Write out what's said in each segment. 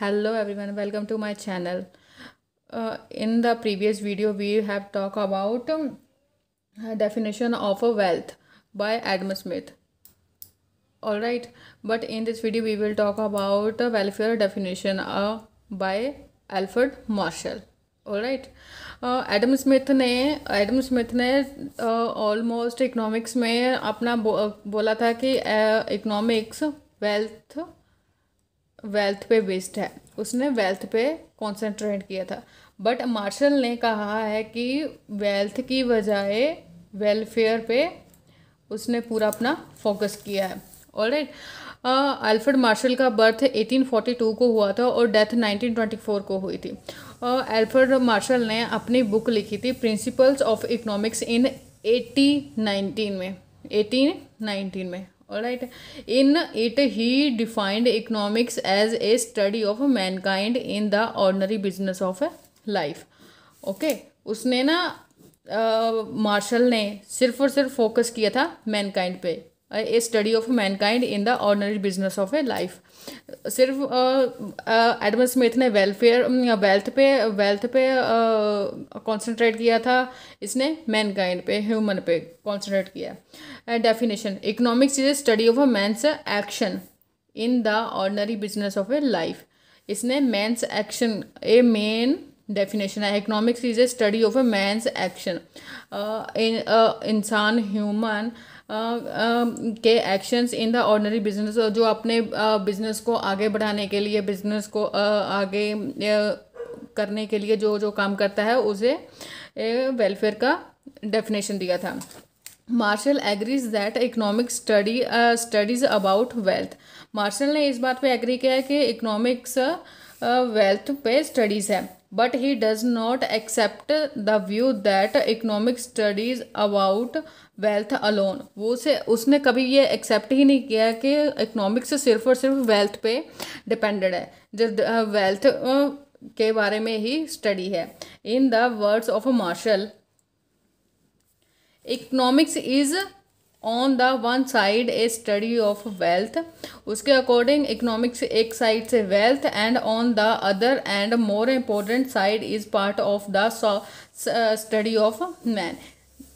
Hello everyone, welcome to my channel. In the previous video, we have talked about definition of a wealth by Adam Smith. All right, but in this video, we will talk about welfare definition by Alfred Marshall. All right, Adam Smith ने almost economics में अपना बोला था कि economics wealth wealth पे based है। उसने wealth पे कंसंट्रेट किया था, बट मार्शल ने कहा है कि वेल्थ की बजाय वेलफेयर पे उसने पूरा अपना फोकस किया है। ऑलराइट, अल्फ्रेड मार्शल का बर्थ 1842 को हुआ था और डेथ 1924 को हुई थी। अल्फ्रेड मार्शल ने अपनी बुक लिखी थी प्रिंसिपल्स ऑफ इकोनॉमिक्स इन 1819 में। Alright, in it he defined economics as a study of mankind in the ordinary business of life. Okay, उसने ना मार्शल ने सिर्फ और सिर्फ फोकस किया था मैनकाइंड पे, a study of mankind in the ordinary business of a life. सिर्फ एडम स्मिथ ने वेल्थ पे कंसंट्रेट किया था, इसने मैनकाइंड पे, ह्यूमन पे कंसंट्रेट किया। Definition, economics is a study of a man's action in the ordinary business of a life. इसने man's action a main definition है। Economics is a study of a man's action, इंसान human के actions in the ordinary business, जो अपने business को आगे बढ़ाने के लिए, बिजनेस को आगे करने के लिए जो जो काम करता है, उसे वेलफेयर का डेफिनेशन दिया था। Marshall agrees that economic studies about wealth. Marshall ने इस बात पे एग्री किया है कि इकोनॉमिक्स वेल्थ पे स्टडीज़ है, but he does not accept the view that economic studies about wealth alone. उसने कभी ये एक्सेप्ट ही नहीं किया कि इकोनॉमिक्स सिर्फ और सिर्फ वेल्थ पे डिपेंडेड है, जो वेल्थ के बारे में ही स्टडी है। In the words of Marshall, economics is on the one side a study of wealth. उसके अकॉर्डिंग इकोनॉमिक्स एक साइड से wealth, and on the other end more important side is part of the study of man.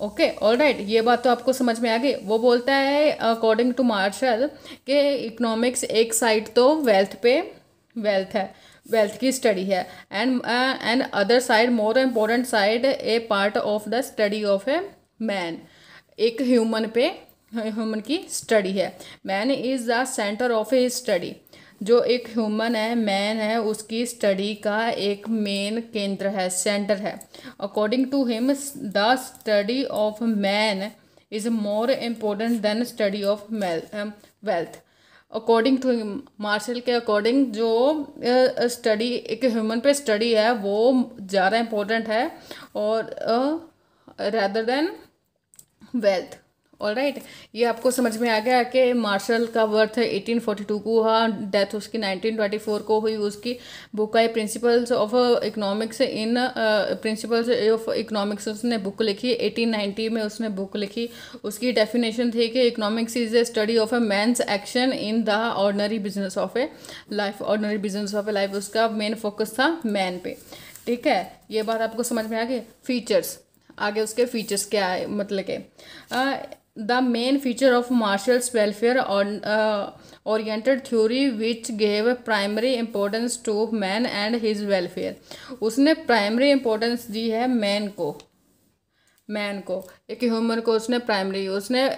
Okay, all right, ये बात तो आपको समझ में आ गई। वो बोलता है अकॉर्डिंग टू मार्शल कि इकोनॉमिक्स एक साइड तो वेल्थ है, वेल्थ की स्टडी है, and other side, more important side, A part of the study of a man. एक ह्यूमन की स्टडी है। Man is the centre of A study. जो एक ह्यूमन है, मैन है, उसकी स्टडी का एक मेन केंद्र है, सेंटर है। According to him, the study of man is more important than study of wealth. According to Marshall के अकॉर्डिंग जो स्टडी एक ह्यूमन पे स्टडी है, वो ज़्यादा इम्पोर्टेंट है और rather than wealth। All right, ये आपको समझ में आ गया कि मार्शल का बर्थ 1842 को हुआ, डेथ उसकी 1924 को हुई। उसकी बुक है principles of economics in principles of economics, उसने बुक लिखी 1890 में, उसने बुक लिखी। उसकी डेफिनेशन थी कि economics is a study of a man's action in the ordinary business of a life. Ordinary business of a life, उसका मेन फोकस था मैन पे। ठीक है, ये बात आपको समझ में आ गई। फीचर्स, आगे उसके फीचर्स क्या है, मतलब के the main feature of Marshall's welfare oriented theory which gave primary importance to man and his welfare. उसने प्राइमरी इम्पोर्टेंस दी है मैन को, एक ह्यूमन को उसने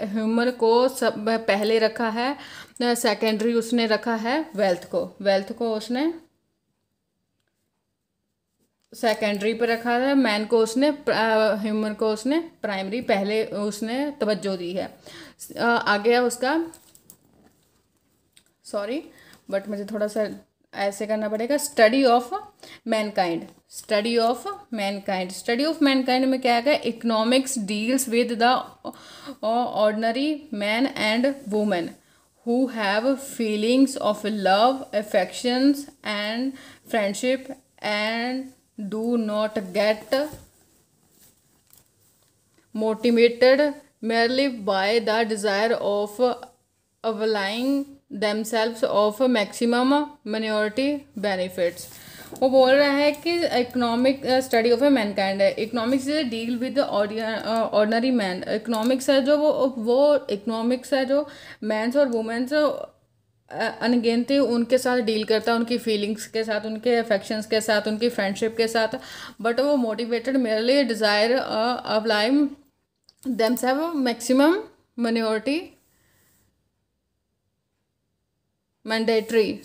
ह्यूमन को सब पहले रखा है, सेकेंडरी उसने रखा है वेल्थ को उसने सेकेंडरी पे रखा है, मैन को उसने, ह्यूमन को उसने प्राइमरी पहले उसने तवज्जो दी है। आगे है उसका, सॉरी बट मुझे थोड़ा सा ऐसे करना पड़ेगा। स्टडी ऑफ मैनकाइंड में क्या है? Economics deals with the ordinary man and women who have feelings of love, affections and friendship, and do not get motivated merely by the desire of availing themselves of maximum minority benefits. वो बोल रहा है कि economic study of a mankind है. Economics is deal with ordinary man. Economics है जो वो economics है जो मैंस और वुमेन्स अनगिनती उनके साथ डील करता है, उनकी फीलिंग्स के साथ, उनके अफेक्शंस के साथ, उनकी फ्रेंडशिप के साथ. बट वो motivated merely desire apply themselves maximum minority mandatory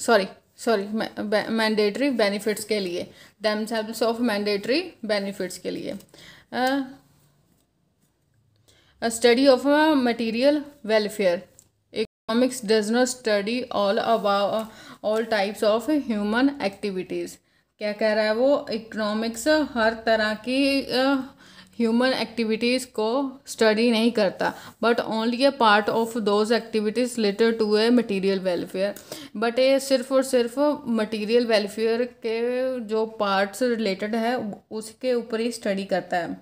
benefits के लिए. themselves ऑफ मैंडेटरी बेनिफिट्स के लिए. Study of material welfare. Economics does not study all types of human activities. क्या कह रहा है वो? इकोनॉमिक्स हर तरह की ह्यूमन एक्टिविटीज़ को स्टडी नहीं करता, but only a part of those activities related to a material welfare. But ये सिर्फ और सिर्फ मटीरियल वेलफेयर के जो पार्ट्स रिलेटेड है उसके ऊपर ही स्टडी करता है.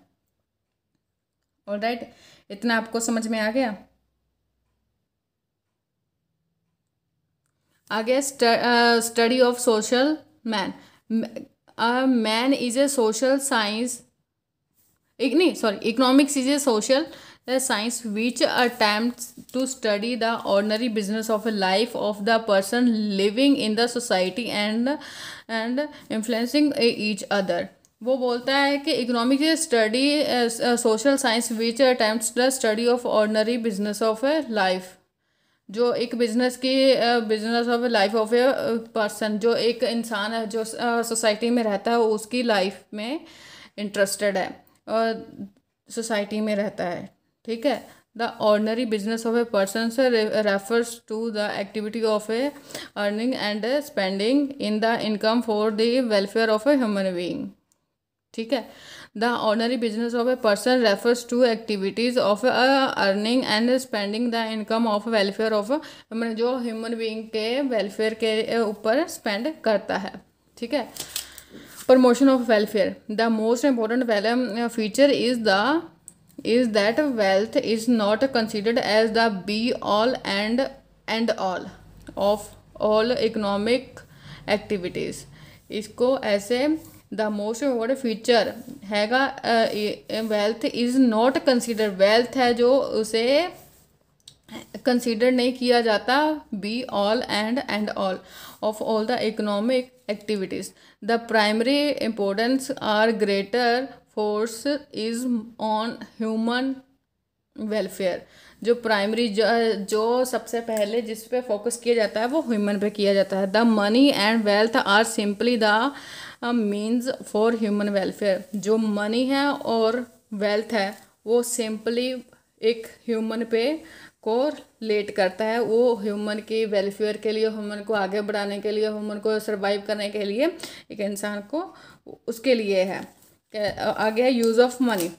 ऑलराइट, इतना आपको समझ में आ गया? आगे study of social man. Man is a social science. Economics is a social science which attempts to study the ordinary business of a life of the person living in the society and influencing each other. वो बोलता है कि economics is study social science which attempts the study of ordinary business of a life. जो एक business of life of a person, जो एक इंसान है जो सोसाइटी में रहता है, उसकी लाइफ में इंटरेस्टेड है और सोसाइटी में रहता है. ठीक है. The ordinary business of a person से refers to the activity of a earning and spending in the income for the welfare of a human being. ठीक है. The ordinary business of a person refers to activities of earning and spending the income of welfare of जो human being के welfare के ऊपर spend करता है. ठीक है. Promotion of welfare. The most important feature is that wealth is not considered as the be all and all of all economic activities. इसको ऐसे the most important feature हैगा wealth is not considered. wealth है जो उसे consider नहीं किया जाता be all and all of all the economic activities. The primary importance or greater force is on human welfare. जो प्राइमरी जो सबसे पहले जिस पे फोकस किया जाता है वो ह्यूमन पे किया जाता है. The money and wealth are simply the means for human welfare. जो मनी है और वेल्थ है वो सिंपली एक ह्यूमन पे को लेट करता है. वो ह्यूमन की वेलफेयर के लिए, ह्यूमन को आगे बढ़ाने के लिए, ह्यूमन को सर्वाइव करने के लिए, एक इंसान को उसके लिए है. आगे है use of money.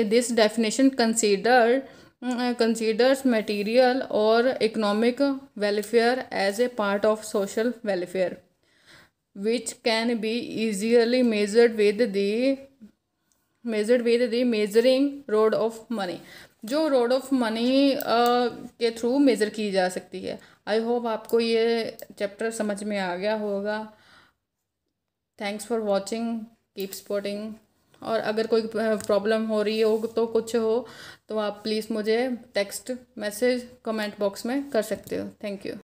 This definition considers material or economic welfare as a part of social welfare, which can be easily measured with the measuring rod of money. जो रोड ऑफ मनी के थ्रू मेज़र की जा सकती है. I hope आपको ये chapter समझ में आ गया होगा. Thanks for watching. Keep supporting. और अगर कोई प्रॉब्लम हो रही हो तो कुछ हो तो आप प्लीज़ मुझे टेक्स्ट मैसेज कमेंट बॉक्स में कर सकते हो. Thank you.